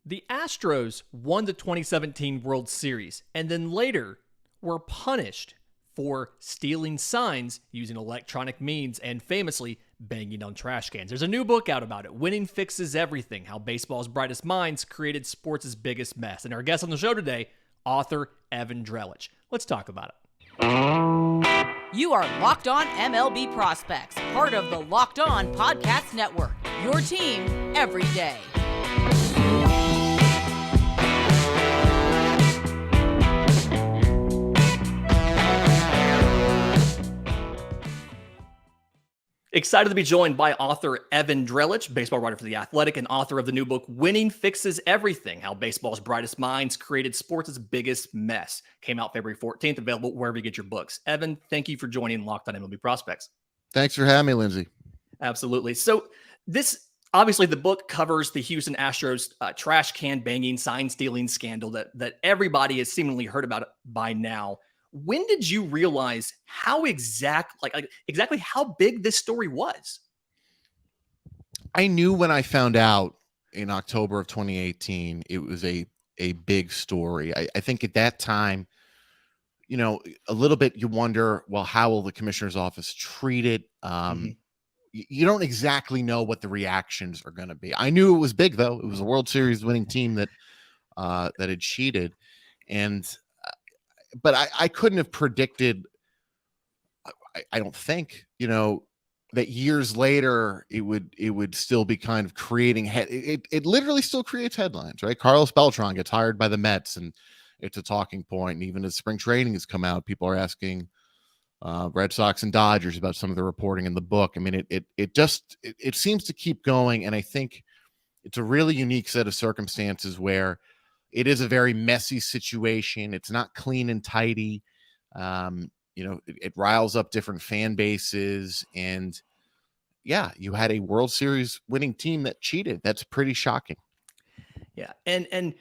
The Astros won the 2017 World Series and then later were punished for stealing signs using electronic means and famously banging on trash cans. There's a new book out about it, Winning Fixes Everything, How Baseball's Brightest Minds Created Sports' Biggest Mess. And our guest on the show today, author Evan Drellich. Let's talk about it. You are Locked On MLB Prospects, part of the Locked On Podcast Network, your team every day. Excited to be joined by author Evan Drellich, baseball writer for The Athletic and author of the new book, Winning Fixes Everything, How Baseball's Brightest Minds Created Sports' Biggest Mess. Came out February 14th, available wherever you get your books. Evan, thank you for joining Locked On MLB Prospects. Thanks for having me, Lindsay. Absolutely. So this, obviously, the book covers the Houston Astros trash can banging, sign stealing scandal that everybody has seemingly heard about by now. When did you realize how exactly how big this story was? I knew when I found out in October of 2018, it was a big story. I think at that time, you know, a little bit you wonder, well, how will the commissioner's office treat it? You don't exactly know what the reactions are going to be. I knew it was big, though. It was a World Series winning team that had cheated. But I couldn't have predicted, I don't think, you know, that years later it would still be kind of creating it literally still creates headlines, right? Carlos Beltran gets hired by the Mets and it's a talking point. And even as spring training has come out, people are asking Red Sox and Dodgers about some of the reporting in the book. I mean, it seems to keep going. And I think it's a really unique set of circumstances where it is a very messy situation. It's not clean and tidy. You know, it riles up different fan bases. And yeah, you had a World Series winning team that cheated. That's pretty shocking. Yeah. And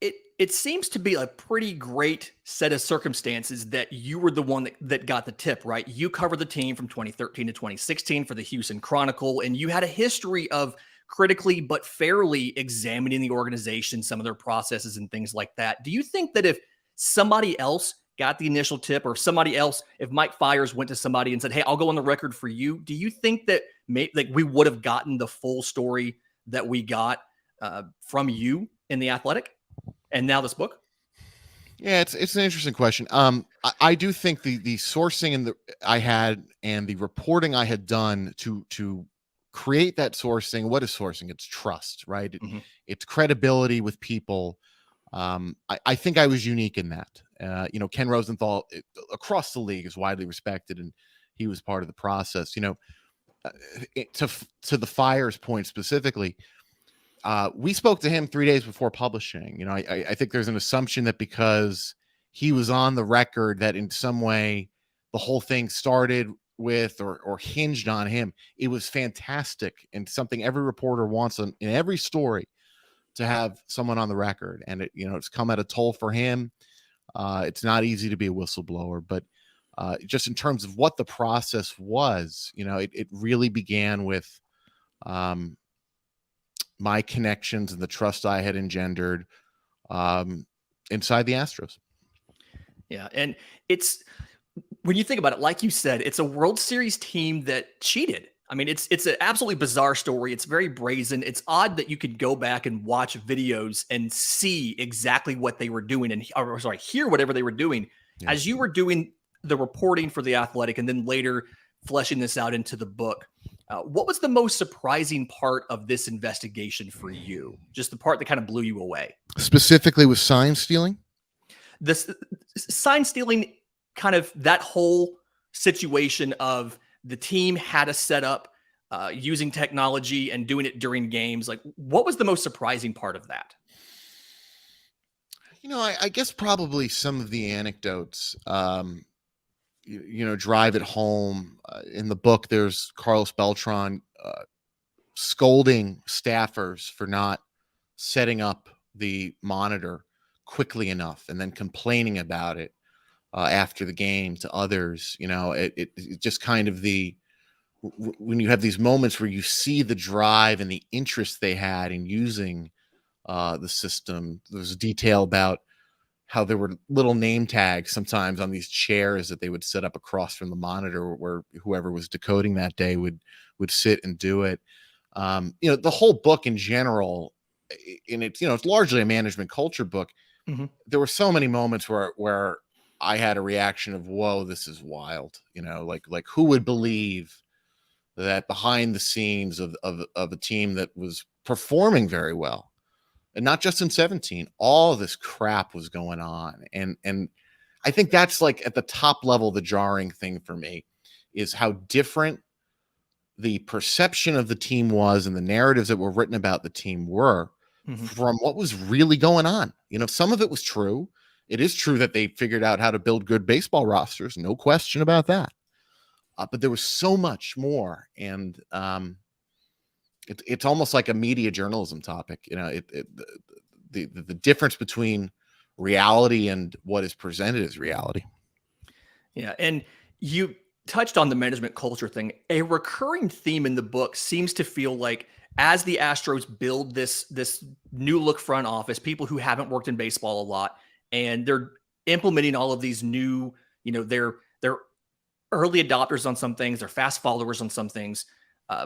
it seems to be a pretty great set of circumstances that you were the one that got the tip, right? You covered the team from 2013 to 2016 for the Houston Chronicle, and you had a history of critically but fairly examining the organization, some of their processes and things like that. Do you think that if somebody else got the initial tip, or if Mike Fiers went to somebody and said, hey, I'll go on the record for you, do you think that we would have gotten the full story that we got from you in The Athletic and now this book? Yeah, it's an interesting question. I do think the sourcing I had and the reporting I had done to create that sourcing. What is sourcing? It's trust, right? It's credibility with people. I think I was unique in that. You know, Ken Rosenthal across the league is widely respected, and he was part of the process. You know, to the Fiers point specifically, we spoke to him 3 days before publishing. You know, I think there's an assumption that because he was on the record that in some way the whole thing started with or hinged on him. It was fantastic and something every reporter wants in every story, to have someone on the record. And it's come at a toll for him. It's not easy to be a whistleblower, but just in terms of what the process was, you know, it really began with my connections and the trust I had engendered inside the Astros. Yeah. And when you think about it, like you said, it's a World Series team that cheated. I mean, it's an absolutely bizarre story. It's very brazen. It's odd that you could go back and watch videos and see exactly what they were doing hear whatever they were doing as you were doing the reporting for The Athletic and then later fleshing this out into the book. What was the most surprising part of this investigation for you? Just the part that kind of blew you away? Specifically with sign stealing? This sign stealing, kind of that whole situation of the team had a setup using technology and doing it during games. Like, what was the most surprising part of that? You know, I guess probably some of the anecdotes, drive it home. In the book, there's Carlos Beltran scolding staffers for not setting up the monitor quickly enough and then complaining about it after the game to others. You know, it just kind of when you have these moments where you see the drive and the interest they had in using the system. There's a detail about how there were little name tags sometimes on these chairs that they would set up across from the monitor where whoever was decoding that day would sit and do it. The whole book in general, and it's largely a management culture book. Mm-hmm. There were so many moments where I had a reaction of, whoa, this is wild. Like who would believe that behind the scenes of a team that was performing very well, and not just in 17, all this crap was going on. And I think that's like at the top level, the jarring thing for me is how different the perception of the team was and the narratives that were written about the team were from what was really going on. Some of it was true. It is true that they figured out how to build good baseball rosters. No question about that. But there was so much more. And it's almost like a media journalism topic. The difference between reality and what is presented as reality. Yeah. And you touched on the management culture thing. A recurring theme in the book seems to feel like as the Astros build this new look front office, people who haven't worked in baseball a lot, and they're implementing all of these new, they're early adopters on some things, they're fast followers on some things,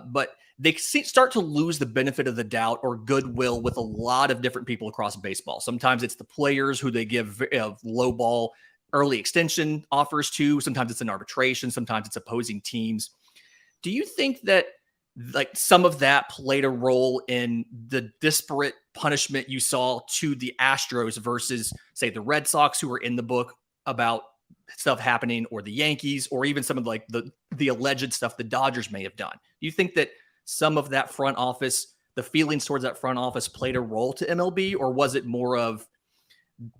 but they start to lose the benefit of the doubt or goodwill with a lot of different people across baseball. Sometimes it's the players who they give low ball early extension offers to. Sometimes it's an arbitration. Sometimes it's opposing teams. Do you think that like some of that played a role in the disparate punishment you saw to the Astros versus, say, the Red Sox, who were in the book about stuff happening, or the Yankees, or even some of like the alleged stuff the Dodgers may have done? Do you think that some of that front office, the feelings towards that front office, played a role to MLB, or was it more of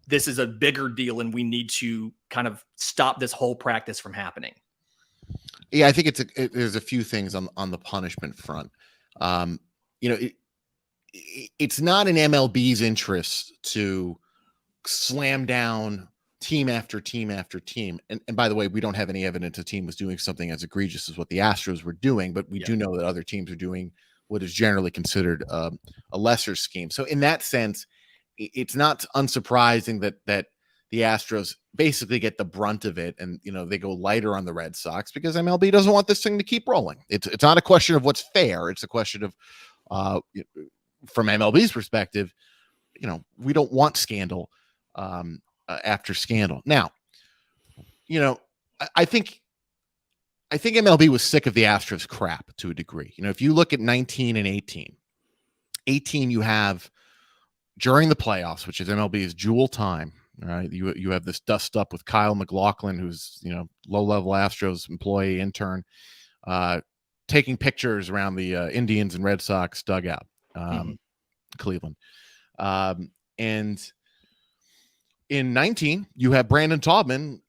this is a bigger deal and we need to kind of stop this whole practice from happening? Yeah, I think there's a few things on the punishment front. It's not in MLB's interest to slam down team after team after team. And by the way, we don't have any evidence a team was doing something as egregious as what the Astros were doing, but we do know that other teams are doing what is generally considered a lesser scheme. So in that sense, it's not unsurprising that the Astros basically get the brunt of it, and they go lighter on the Red Sox because MLB doesn't want this thing to keep rolling. It's not a question of what's fair. It's a question of from MLB's perspective, we don't want scandal after scandal. Now, I think MLB was sick of the Astros crap to a degree. If you look at 19 and 18 you have during the playoffs, which is MLB's jewel time. All right, you have this dust up with Kyle McLaughlin, who's low-level Astros employee intern, taking pictures around the Indians and Red Sox dugout, Cleveland, and in 19 you have Brandon Taubman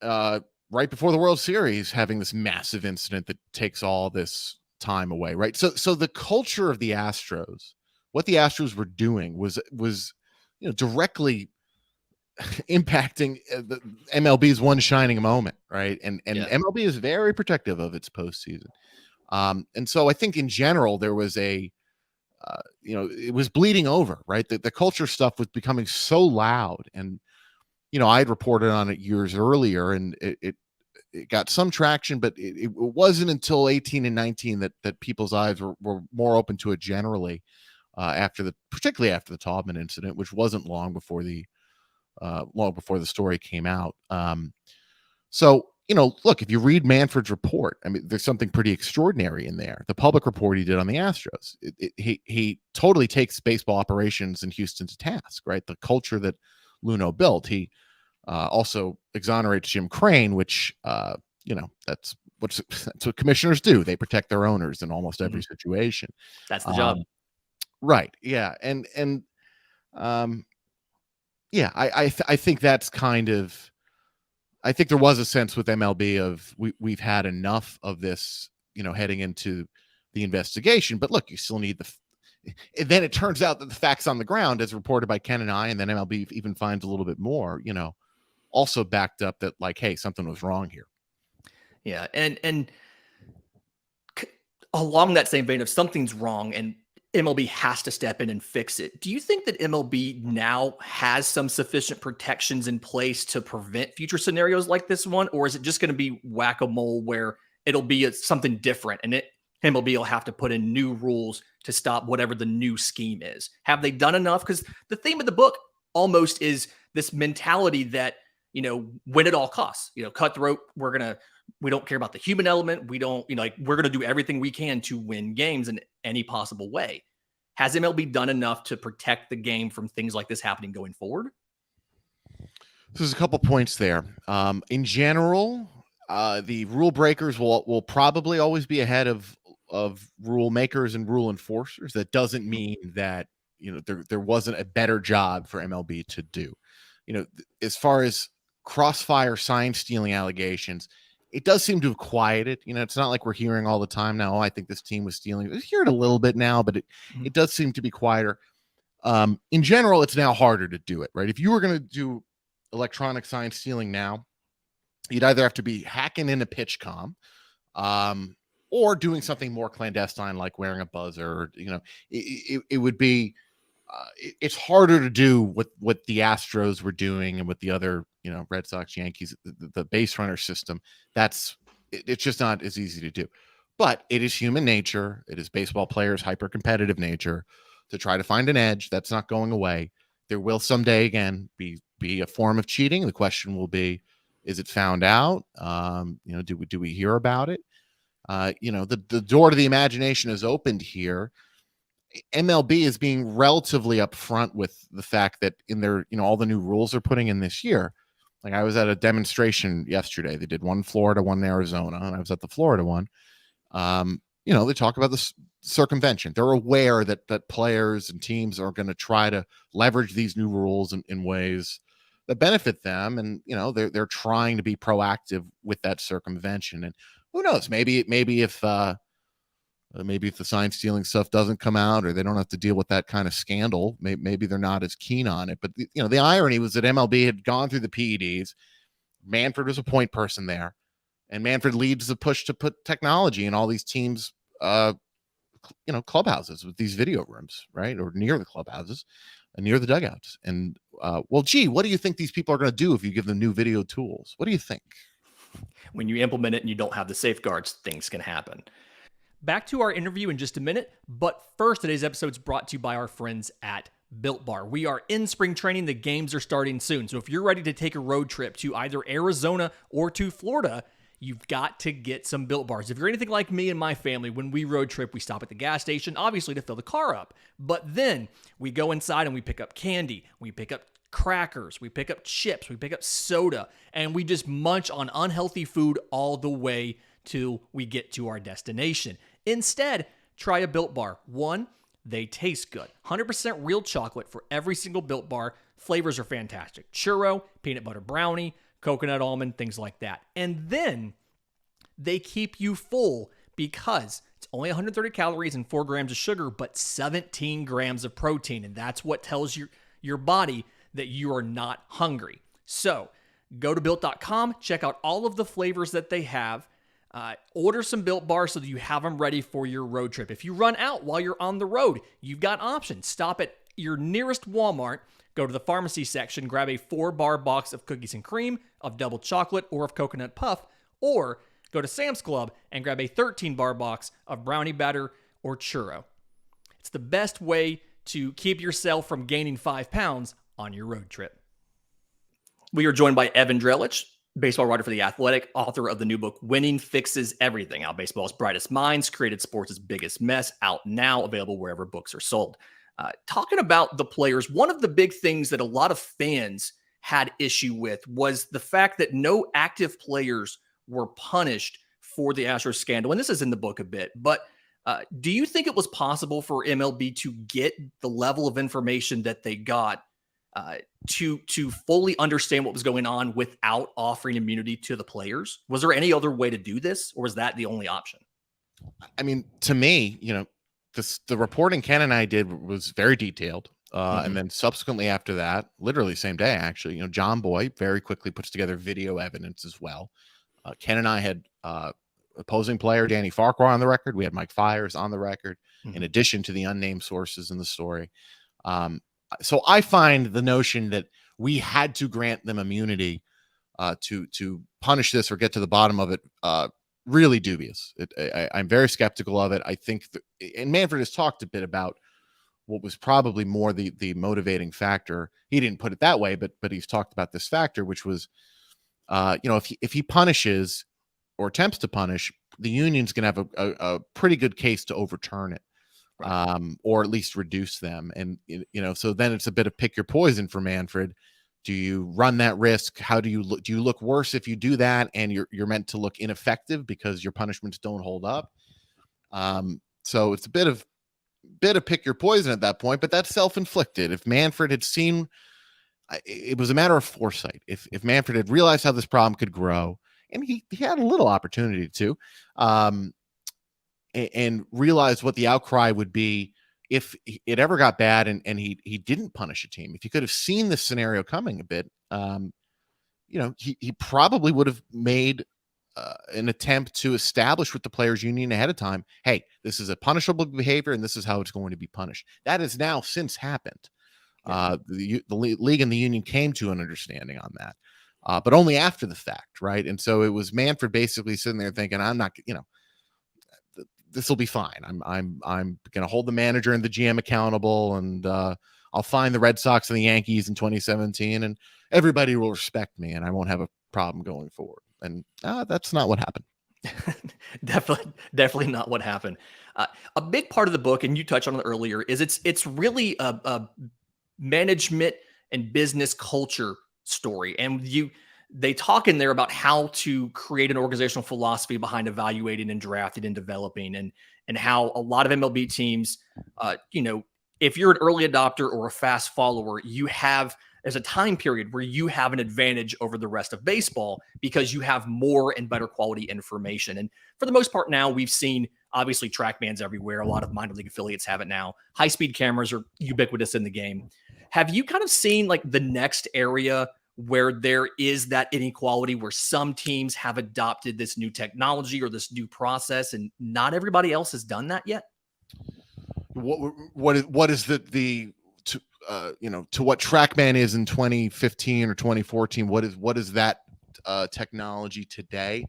right before the World Series having this massive incident that takes all this time away. Right, so the culture of the Astros, what the Astros were doing was directly impacting the MLB's one shining moment, right? And MLB is very protective of its postseason. And so I think in general there was it was bleeding over, right? The culture stuff was becoming so loud, and I had reported on it years earlier, and it got some traction, but it wasn't until 18 and 19 that people's eyes were more open to it generally, particularly after the Taubman incident, which wasn't long before the story came out. So, look, if you read Manfred's report, I mean, there's something pretty extraordinary in there. The public report he did on the Astros, he totally takes baseball operations in Houston to task, right? The culture that Luno built. He also exonerates Jim Crane, which, that's what commissioners do. They protect their owners in almost every situation. That's the job. Right. Yeah. Yeah, I think that's kind of, I think there was a sense with MLB of we've had enough of this, heading into the investigation. But look, you still need then it turns out that the facts on the ground, as reported by Ken and I, and then MLB even finds a little bit more, also backed up that like, hey, something was wrong here. Yeah, and along that same vein of something's wrong, and MLB has to step in and fix it. Do you think that MLB now has some sufficient protections in place to prevent future scenarios like this one? Or is it just going to be whack-a-mole where it'll be something different and MLB will have to put in new rules to stop whatever the new scheme is? Have they done enough? Because the theme of the book almost is this mentality that, win at all costs, cutthroat, we don't care about the human element. We don't, we're going to do everything we can to win games in any possible way. Has MLB done enough to protect the game from things like this happening going forward? So there's a couple points there. In general, the rule breakers will probably always be ahead of rule makers and rule enforcers. That doesn't mean that, there wasn't a better job for MLB to do. As far as crossfire sign stealing allegations, it does seem to have quieted. It's not like we're hearing all the time now, I think this team was stealing. We hear it a little bit now, but it does seem to be quieter. In general, it's now harder to do it, right? If you were going to do electronic sign stealing now, you'd either have to be hacking into PitchCom, or doing something more clandestine, like wearing a buzzer. It would be, it's harder to do what the Astros were doing and with the other, Red Sox, Yankees, the base runner system. It's just not as easy to do. But it is human nature. It is baseball players' hyper competitive nature to try to find an edge. That's not going away. There will someday again be a form of cheating. The question will be, is it found out? Do we hear about it? The door to the imagination is opened here. MLB is being relatively upfront with the fact that in their, all the new rules they're putting in this year. Like, I was at a demonstration yesterday. They did one in Florida, one in Arizona, and I was at the Florida one. They talk about the circumvention. They're aware that players and teams are going to try to leverage these new rules in ways that benefit them. And, they're trying to be proactive with that circumvention. And who knows, maybe if the sign stealing stuff doesn't come out, or they don't have to deal with that kind of scandal, maybe they're not as keen on it. But the irony was that MLB had gone through the PEDs. Manfred was a point person there, and Manfred leads the push to put technology in all these teams, clubhouses with these video rooms, right, or near the clubhouses and near the dugouts. And what do you think these people are going to do if you give them new video tools? What do you think? When you implement it and you don't have the safeguards, things can happen. Back to our interview in just a minute, but first, today's episode is brought to you by our friends at Built Bar. We are in spring training. The games are starting soon. So if you're ready to take a road trip to either Arizona or to Florida, you've got to get some Built Bars. If you're anything like me and my family, when we road trip, we stop at the gas station, obviously to fill the car up. But then we go inside and we pick up candy. We pick up crackers. We pick up chips. We pick up soda. And we just munch on unhealthy food all the way till we get to our destination. Instead, try a Built Bar. One, they taste good. 100% real chocolate for every single Built Bar. Flavors are fantastic. Churro, peanut butter brownie, coconut almond, things like that. And then they keep you full because it's only 130 calories and 4 grams of sugar, but 17 grams of protein. And that's what tells your body that you are not hungry. So go to Built.com, check out all of the flavors that they have. Order some Built Bars so that you have them ready for your road trip. If you run out while you're on the road, you've got options. Stop at your nearest Walmart, go to the pharmacy section, grab a 4-bar box of cookies and cream, of double chocolate, or of coconut puff, or go to Sam's Club and grab a 13-bar box of brownie batter or churro. It's the best way to keep yourself from gaining 5 pounds on your road trip. We are joined by Evan Drellich, baseball writer for The Athletic, author of the new book, Winning Fixes Everything, How Baseball's Brightest Minds Created Sports' Biggest Mess, out now, available wherever books are sold. Talking about the players, one of the big things that a lot of fans had issue with was the fact that no active players were punished for the Astros scandal. And this is in the book a bit, but do you think it was possible for MLB to get the level of information that they got to fully understand what was going on without offering immunity to the players? Was there any other way to do this, or was that the only option? I mean, to me, the reporting Ken and I did was very detailed. And then subsequently after that, literally same day, actually, John Boy very quickly puts together video evidence as well. Ken and I had opposing player Danny Farquhar on the record. We had Mike Fiers on the record. in addition to the unnamed sources in the story. So I find the notion that we had to grant them immunity to punish this or get to the bottom of it really dubious. I'm very skeptical of it. I think, and Manfred has talked a bit about what was probably more the motivating factor. He didn't put it that way, but he's talked about this factor, which was, if he punishes or attempts to punish, the union's going to have a pretty good case to overturn it, or at least reduce them. And, so then it's a bit of pick your poison for Manfred. Do you run that risk? How do you look? Do you look worse if you do that? And you're meant to look ineffective because your punishments don't hold up. So it's a bit of pick your poison at that point, but that's self-inflicted. If Manfred had seen, it was a matter of foresight. If Manfred had realized how this problem could grow, and he had a little opportunity to, and realized what the outcry would be if it ever got bad and he didn't punish a team. If he could have seen this scenario coming a bit, he probably would have made an attempt to establish with the players union ahead of time, hey, this is a punishable behavior and this is how it's going to be punished. That has now since happened. The league and the union came to an understanding on that, but only after the fact, right? And so it was Manfred basically sitting there thinking, I'm not, this will be fine. I'm going to hold the manager and the GM accountable, and I'll find the Red Sox and the Yankees in 2017, and everybody will respect me, and I won't have a problem going forward. And that's not what happened. Definitely not what happened. A big part of the book, and you touched on it earlier, is it's really a management and business culture story. And they talk in there about how to create an organizational philosophy behind evaluating and drafting and developing, and how a lot of MLB teams, if you're an early adopter or a fast follower, there's a time period where you have an advantage over the rest of baseball because you have more and better quality information. And for the most part now, we've seen obviously TrackMans everywhere. A lot of minor league affiliates have it now. High-speed cameras are ubiquitous in the game. Have you kind of seen like the next area where there is that inequality, where some teams have adopted this new technology or this new process and not everybody else has done that yet? What is to what TrackMan is in 2015 or 2014? What is that technology today?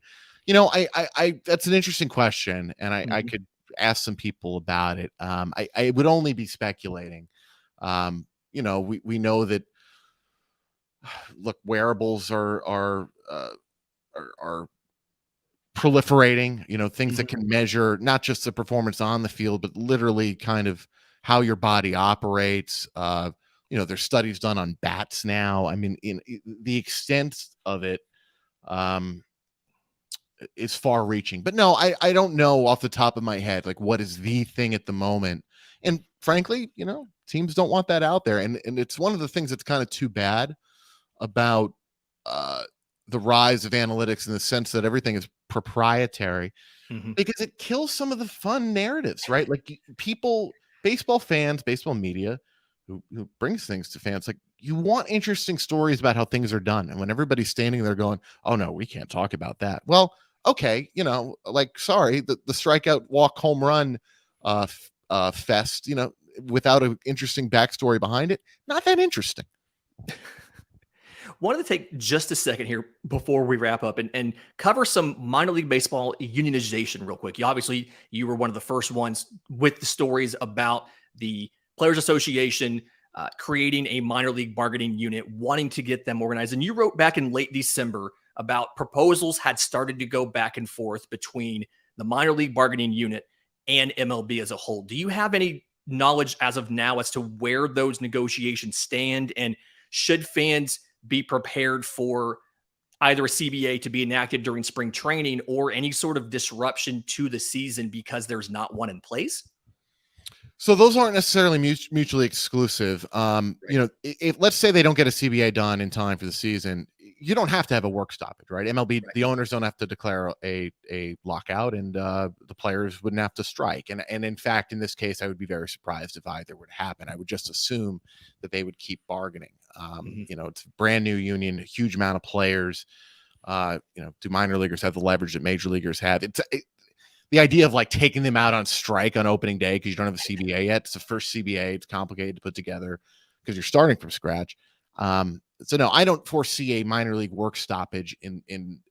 I that's an interesting question, and I could ask some people about it. I would only be speculating. We know that, look, wearables are proliferating, things that can measure not just the performance on the field, but literally kind of how your body operates. There's studies done on bats now. I mean, in the extent of it is far reaching, but no, I don't know off the top of my head, like what is the thing at the moment. And frankly, teams don't want that out there. And it's one of the things that's kind of too bad about the rise of analytics, in the sense that everything is proprietary, because it kills some of the fun narratives, right? Like baseball fans, baseball media, who brings things to fans, like, you want interesting stories about how things are done. And when everybody's standing there going, oh no, we can't talk about that. Well, okay. Sorry, the strikeout, walk, home run fest, without an interesting backstory behind it, not that interesting. Wanted to take just a second here before we wrap up and cover some minor league baseball unionization real quick. You were one of the first ones with the stories about the Players Association creating a minor league bargaining unit, wanting to get them organized. And you wrote back in late December about proposals had started to go back and forth between the minor league bargaining unit and MLB as a whole. Do you have any knowledge as of now as to where those negotiations stand? And should fans be prepared for either a CBA to be enacted during spring training or any sort of disruption to the season because there's not one in place? So those aren't necessarily mutually exclusive. If let's say they don't get a CBA done in time for the season, you don't have to have a work stoppage, right? MLB, the owners don't have to declare a lockout, and the players wouldn't have to strike. And in fact, in this case, I would be very surprised if either would happen. I would just assume that they would keep bargaining. It's a brand new union, a huge amount of players. Do minor leaguers have the leverage that major leaguers have? the idea of like taking them out on strike on opening day because you don't have a CBA yet. It's the first CBA. It's complicated to put together because you're starting from scratch. So no, I don't foresee a minor league work stoppage in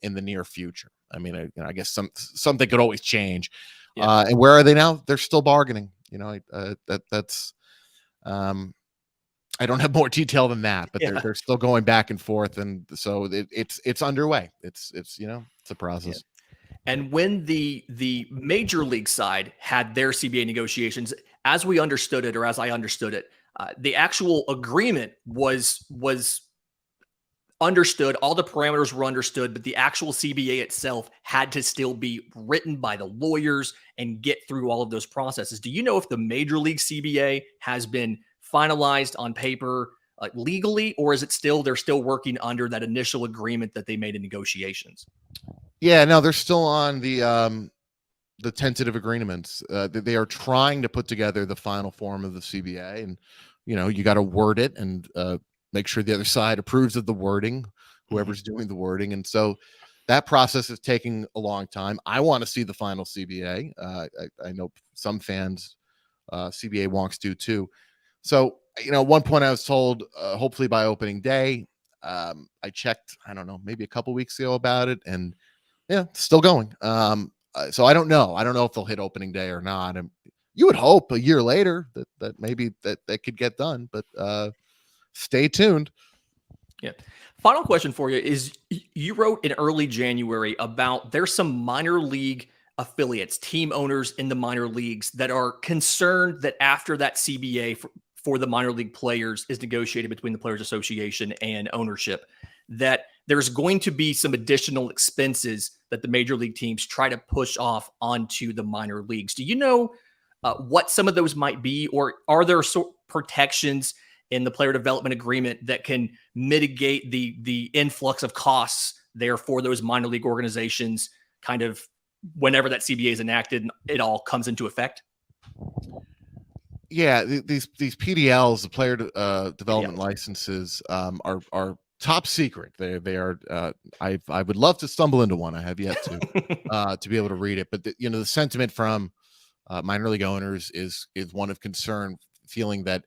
the near future. I mean, I guess something could always change. Yeah. And where are they now? They're still bargaining. That's I don't have more detail than that, but they're still going back and forth, and so it's underway. It's it's a process. Yeah. And when the major league side had their CBA negotiations, as we understood it, or as I understood it, the actual agreement was understood. All the parameters were understood, but the actual CBA itself had to still be written by the lawyers and get through all of those processes. Do you know if the major league CBA has been finalized on paper legally, or is it they're still working under that initial agreement that they made in negotiations? Yeah, no, they're still on the tentative agreements. They are trying to put together the final form of the CBA, and you got to word it and make sure the other side approves of the wording, whoever's doing the wording, and so that process is taking a long time. I want to see the final CBA. I know some fans, CBA wonks do too. So at one point I was told hopefully by opening day. I checked, I don't know, maybe a couple weeks ago about it, and yeah, still going. So I don't know. I don't know if they'll hit opening day or not. And you would hope a year later that maybe that could get done, but stay tuned. Yeah. Final question for you is, you wrote in early January about there's some minor league affiliates, team owners in the minor leagues that are concerned that after that CBA for the minor league players is negotiated between the Players Association and ownership, that there's going to be some additional expenses that the major league teams try to push off onto the minor leagues. Do you know what some of those might be, or are there protections in the player development agreement that can mitigate the influx of costs there for those minor league organizations kind of whenever that CBA is enacted and it all comes into effect? Yeah, these PDLs, the player development licenses, are top secret. They are. I would love to stumble into one. I have yet to be able to read it. But the sentiment from minor league owners is one of concern, feeling that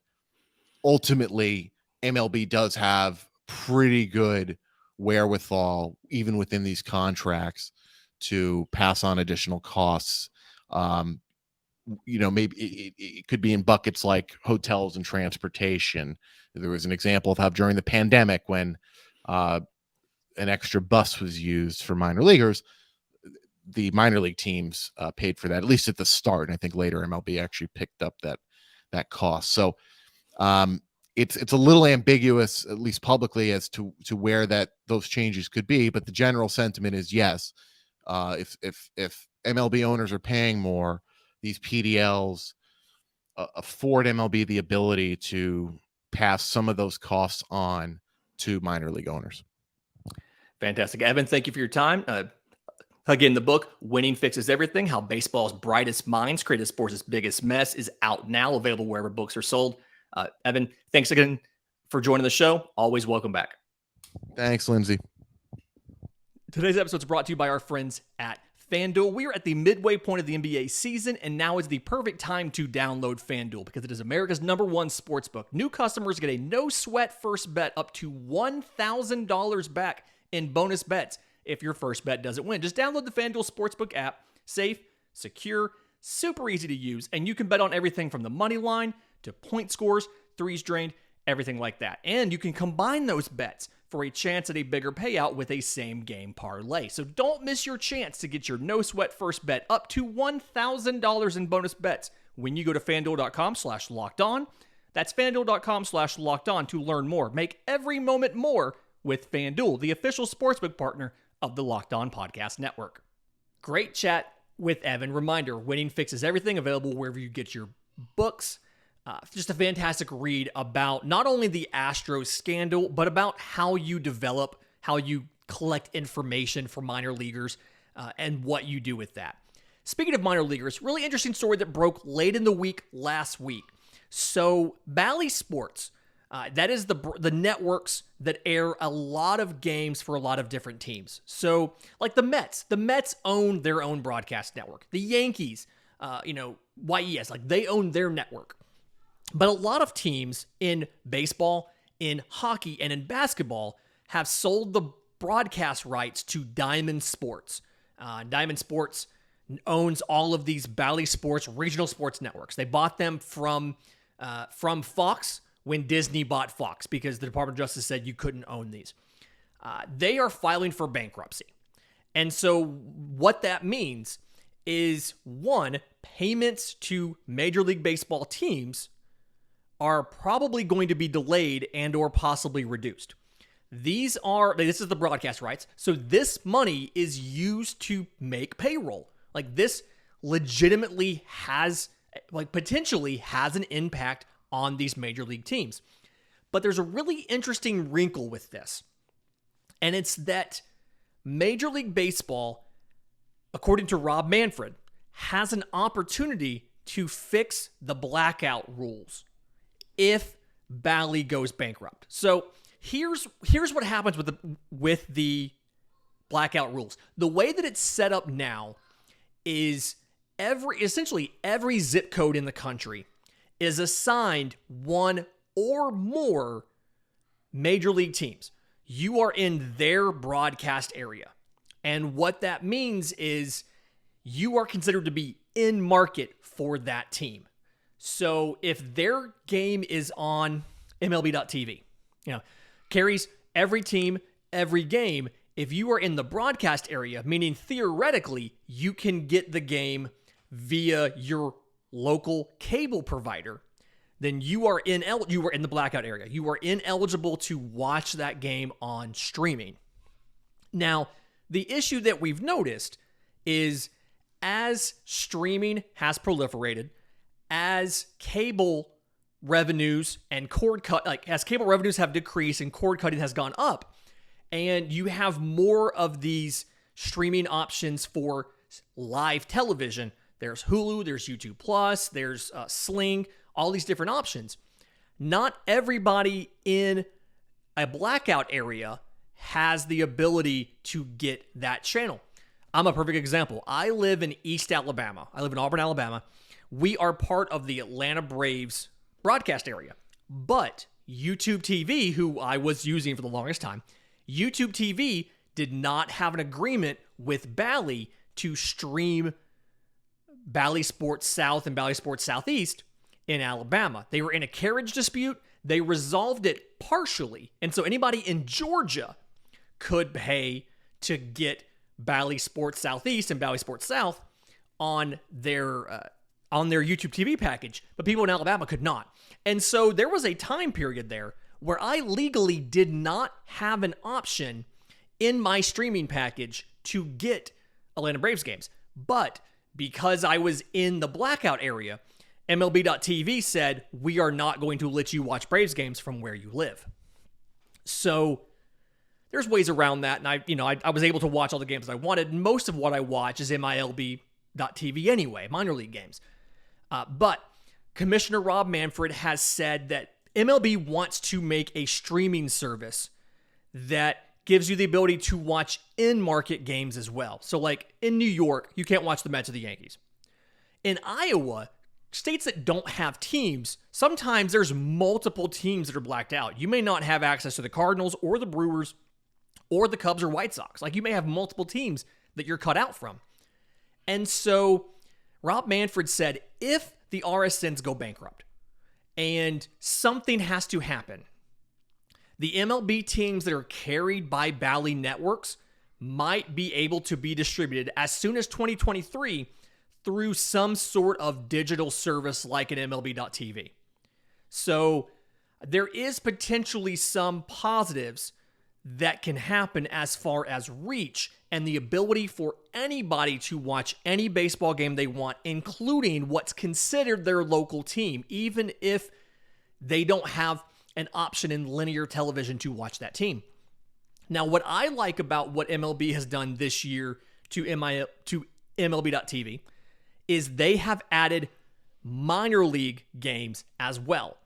ultimately MLB does have pretty good wherewithal, even within these contracts, to pass on additional costs. Maybe it could be in buckets like hotels and transportation. There was an example of how during the pandemic, when an extra bus was used for minor leaguers, the minor league teams paid for that, at least at the start. And I think later MLB actually picked up that cost. So it's a little ambiguous, at least publicly, as to where those changes could be. But the general sentiment is yes. If MLB owners are paying more, these PDLs afford MLB the ability to pass some of those costs on to minor league owners. Fantastic. Evan, thank you for your time. Again, the book, Winning Fixes Everything, How Baseball's Brightest Minds Created Sports' Biggest Mess, is out now, available wherever books are sold. Evan, thanks again for joining the show. Always welcome back. Thanks, Lindsay. Today's episode is brought to you by our friends at FanDuel. We are at the midway point of the NBA season, and now is the perfect time to download FanDuel because it is America's #1 sportsbook. New customers get a no-sweat first bet up to $1,000 back in bonus bets if your first bet doesn't win. Just download the FanDuel Sportsbook app. Safe, secure, super easy to use, and you can bet on everything from the money line to point scores, threes drained, everything like that. And you can combine those bets for a chance at a bigger payout with a same-game parlay. So don't miss your chance to get your no-sweat first bet up to $1,000 in bonus bets when you go to FanDuel.com/LockedOn. That's FanDuel.com/LockedOn to learn more. Make every moment more with FanDuel, the official sportsbook partner of the Locked On Podcast Network. Great chat with Evan. Reminder, Winning Fixes Everything, available wherever you get your books. Just a fantastic read about not only the Astros scandal, but about how you develop, how you collect information for minor leaguers, and what you do with that. Speaking of minor leaguers, really interesting story that broke late in the week last week. So Bally Sports That is the networks that air a lot of games for a lot of different teams. So, like the Mets own their own broadcast network. The Yankees, YES, like they own their network. But a lot of teams in baseball, in hockey, and in basketball have sold the broadcast rights to Diamond Sports. Diamond Sports owns all of these Bally Sports regional sports networks. They bought them from Fox when Disney bought Fox because the Department of Justice said you couldn't own these. They are filing for bankruptcy. And so what that means is, one, payments to Major League Baseball teams are probably going to be delayed and or possibly reduced. This is the broadcast rights. So this money is used to make payroll. Like this legitimately potentially has an impact on these major league teams. But there's a really interesting wrinkle with this. And it's that Major League Baseball, according to Rob Manfred, has an opportunity to fix the blackout rules if Bally goes bankrupt. So here's what happens with the blackout rules. The way that it's set up now is essentially every zip code in the country is assigned one or more major league teams. You are in their broadcast area. And what that means is you are considered to be in market for that team. So if their game is on MLB.tv, carries every team, every game, if you are in the broadcast area, meaning theoretically you can get the game via your local cable provider, then you are in the blackout area. You are ineligible to watch that game on streaming. Now, the issue that we've noticed is as streaming has proliferated, as cable revenues and as cable revenues have decreased and cord cutting has gone up, and you have more of these streaming options for live television. There's Hulu, there's YouTube Plus, there's Sling, all these different options. Not everybody in a blackout area has the ability to get that channel. I'm a perfect example. I live in East Alabama. I live in Auburn, Alabama. We are part of the Atlanta Braves broadcast area. But YouTube TV, who I was using for the longest time, YouTube TV did not have an agreement with Bally to stream Bally Sports South and Bally Sports Southeast in Alabama. They were in a carriage dispute. They resolved it partially. And so anybody in Georgia could pay to get Bally Sports Southeast and Bally Sports South on their YouTube TV package, but people in Alabama could not. And so there was a time period there where I legally did not have an option in my streaming package to get Atlanta Braves games. But because I was in the blackout area, MLB.tv said, we are not going to let you watch Braves games from where you live. So there's ways around that. And I was able to watch all the games I wanted. Most of what I watch is MLB.tv anyway, minor league games. But Commissioner Rob Manfred has said that MLB wants to make a streaming service that gives you the ability to watch in-market games as well. So like in New York, you can't watch the Mets or the Yankees. In Iowa, states that don't have teams, sometimes there's multiple teams that are blacked out. You may not have access to the Cardinals or the Brewers or the Cubs or White Sox. Like you may have multiple teams that you're cut out from. And so Rob Manfred said, if the RSNs go bankrupt and something has to happen, the MLB teams that are carried by Bally Networks might be able to be distributed as soon as 2023 through some sort of digital service like an MLB.tv. So there is potentially some positives that can happen as far as reach and the ability for anybody to watch any baseball game they want, including what's considered their local team, even if they don't have an option in linear television to watch that team. Now, what I like about what MLB has done this year to MLB.tv is they have added minor league games as well.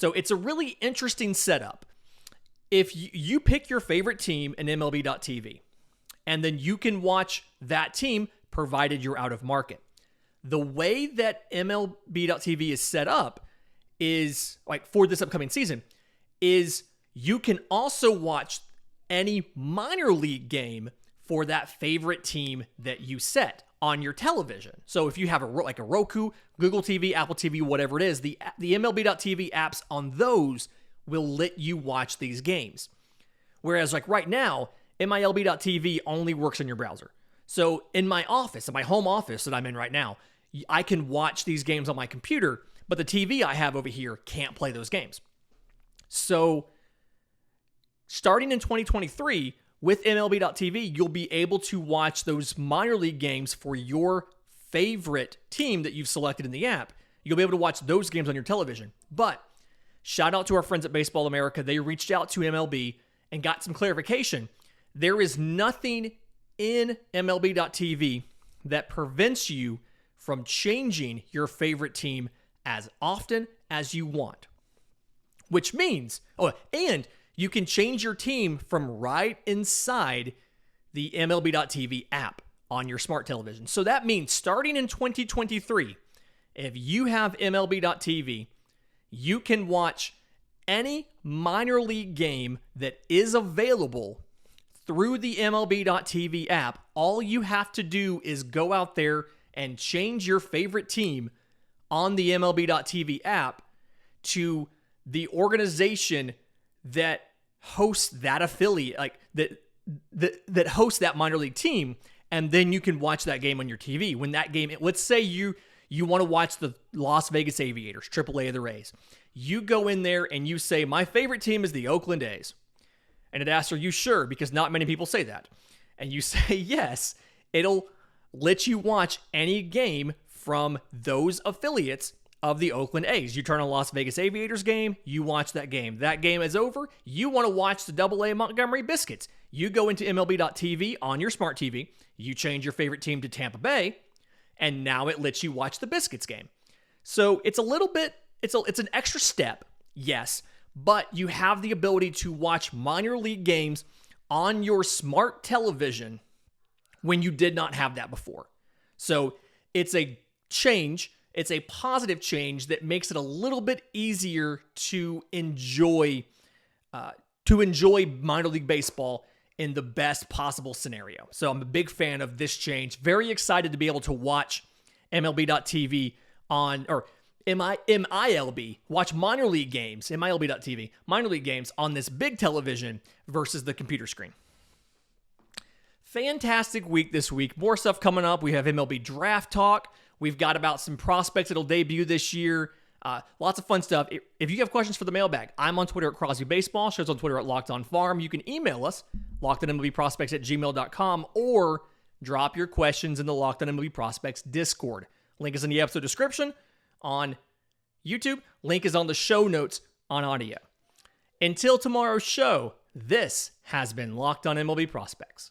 So it's a really interesting setup. If you pick your favorite team in MLB.tv, and then you can watch that team provided you're out of market. The way that MLB.tv is set up is, like for this upcoming season, is you can also watch any minor league game for that favorite team that you set on your television. So if you have a Roku, Google TV, Apple TV, whatever it is, the MLB.tv apps on those will let you watch these games. Whereas like right now, MLB.tv only works in your browser. So in my office, in my home office that I'm in right now, I can watch these games on my computer, but the TV I have over here can't play those games. So starting in 2023, with MLB.tv, you'll be able to watch those minor league games for your favorite team that you've selected in the app. You'll be able to watch those games on your television. But shout out to our friends at Baseball America. They reached out to MLB and got some clarification. There is nothing in MLB.tv that prevents you from changing your favorite team as often as you want. Which means, and you can change your team from right inside the MLB.tv app on your smart television. So that means starting in 2023, if you have MLB.tv, you can watch any minor league game that is available through the MLB.tv app. All you have to do is go out there and change your favorite team on the MLB.tv app to the organization that hosts that affiliate, like that hosts that minor league team, and then you can watch that game on your TV. When that game, let's say you want to watch the Las Vegas Aviators, AAA of the Rays. You go in there and you say, my favorite team is the Oakland A's. And it asks, are you sure? Because not many people say that. And you say yes. It'll let you watch any game from those affiliates of the Oakland A's. You turn on Las Vegas Aviators game, you watch that game. That game is over. You want to watch the AA Montgomery Biscuits. You go into MLB.tv on your smart TV. You change your favorite team to Tampa Bay, and now it lets you watch the Biscuits game. So it's a little bit, it's an extra step, yes, but you have the ability to watch minor league games on your smart television when you did not have that before. So it's a change. It's a positive change that makes it a little bit easier to enjoy minor league baseball in the best possible scenario. So I'm a big fan of this change. Very excited to be able to watch MLB.tv MILB, watch minor league games, MILB.tv, minor league games on this big television versus the computer screen. Fantastic week this week. More stuff coming up. We have MLB draft talk. We've got about some prospects that'll debut this year. Lots of fun stuff. If you have questions for the mailbag, I'm on Twitter at Crosby Baseball. Show's on Twitter at Locked On Farm. You can email us, lockedonmlbprospects@gmail.com, or drop your questions in the Locked On MLB Prospects Discord. Link is in the episode description on YouTube. Link is on the show notes on audio. Until tomorrow's show, this has been Locked On MLB Prospects.